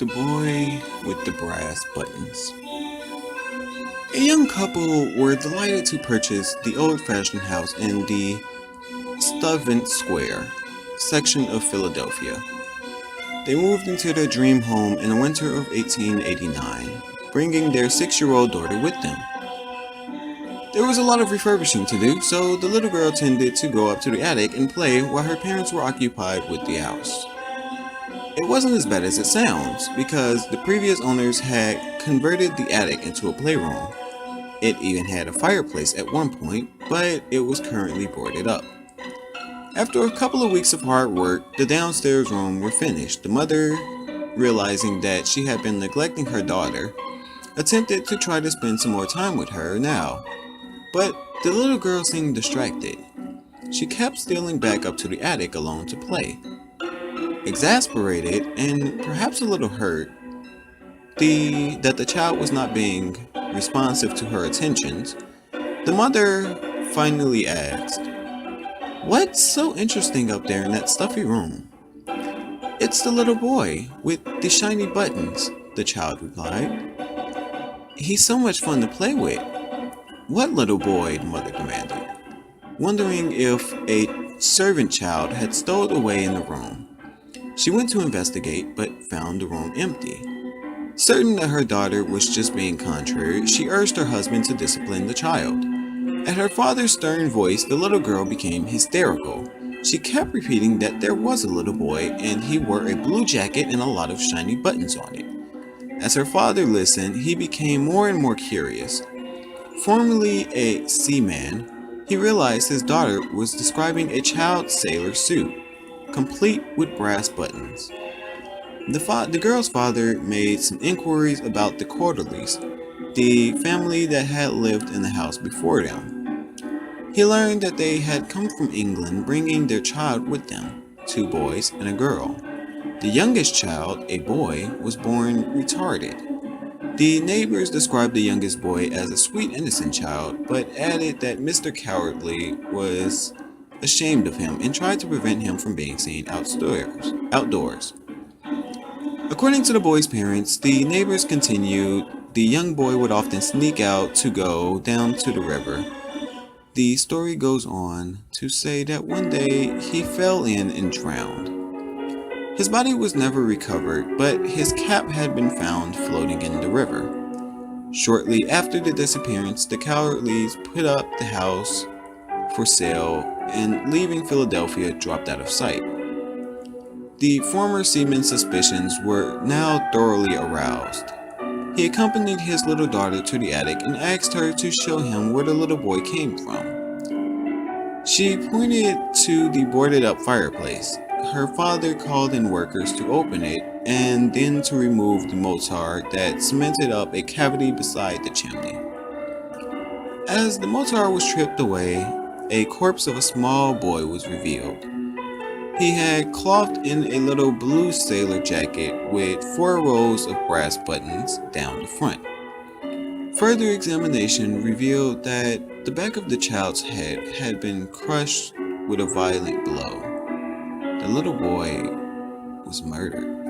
The Boy with the Brass Buttons. A young couple were delighted to purchase the old-fashioned house in the Stuyvesant Square section of Philadelphia. They moved into their dream home in the winter of 1889, bringing their 6-year-old daughter with them. There was a lot of refurbishing to do, so the little girl tended to go up to the attic and play while her parents were occupied with the house. It wasn't as bad as it sounds, because the previous owners had converted the attic into a playroom. It even had a fireplace at one point, but it was currently boarded up. After a couple of weeks of hard work, the downstairs room were finished. The mother, realizing that she had been neglecting her daughter, attempted to try to spend some more time with her now. But the little girl seemed distracted. She kept stealing back up to the attic alone to play. Exasperated and perhaps a little hurt that the child was not being responsive to her attentions, the mother finally asked, "What's so interesting up there in that stuffy room?" "It's the little boy with the shiny buttons," the child replied. "He's so much fun to play with." "What little boy?" the mother demanded, wondering if a servant child had stowed away in the room. She went to investigate, but found the room empty. Certain that her daughter was just being contrary, she urged her husband to discipline the child. At her father's stern voice, the little girl became hysterical. She kept repeating that there was a little boy and he wore a blue jacket and a lot of shiny buttons on it. As her father listened, he became more and more curious. Formerly a seaman, he realized his daughter was describing a child's sailor suit, complete with brass buttons. The girl's father made some inquiries about the Quarterleys, the family that had lived in the house before them. He learned that they had come from England, bringing their child with them, 2 boys and a girl. The youngest child, a boy, was born retarded. The neighbors described the youngest boy as a sweet, innocent child, but added that Mr. Cowardly was ashamed of him and tried to prevent him from being seen outdoors. According to the boy's parents, the neighbors continued, the young boy would often sneak out to go down to the river. The story goes on to say that one day he fell in and drowned. His body was never recovered, but his cap had been found floating in the river. Shortly after the disappearance, the Cowardleys put up the house for sale and, leaving Philadelphia, dropped out of sight. The former seaman's suspicions were now thoroughly aroused. He accompanied his little daughter to the attic and asked her to show him where the little boy came from. She pointed to the boarded-up fireplace. Her father called in workers to open it and then to remove the mortar that cemented up a cavity beside the chimney. As the mortar was stripped away, a corpse of a small boy was revealed. He had clothed in a little blue sailor jacket with 4 rows of brass buttons down the front. Further examination revealed that the back of the child's head had been crushed with a violent blow. The little boy was murdered.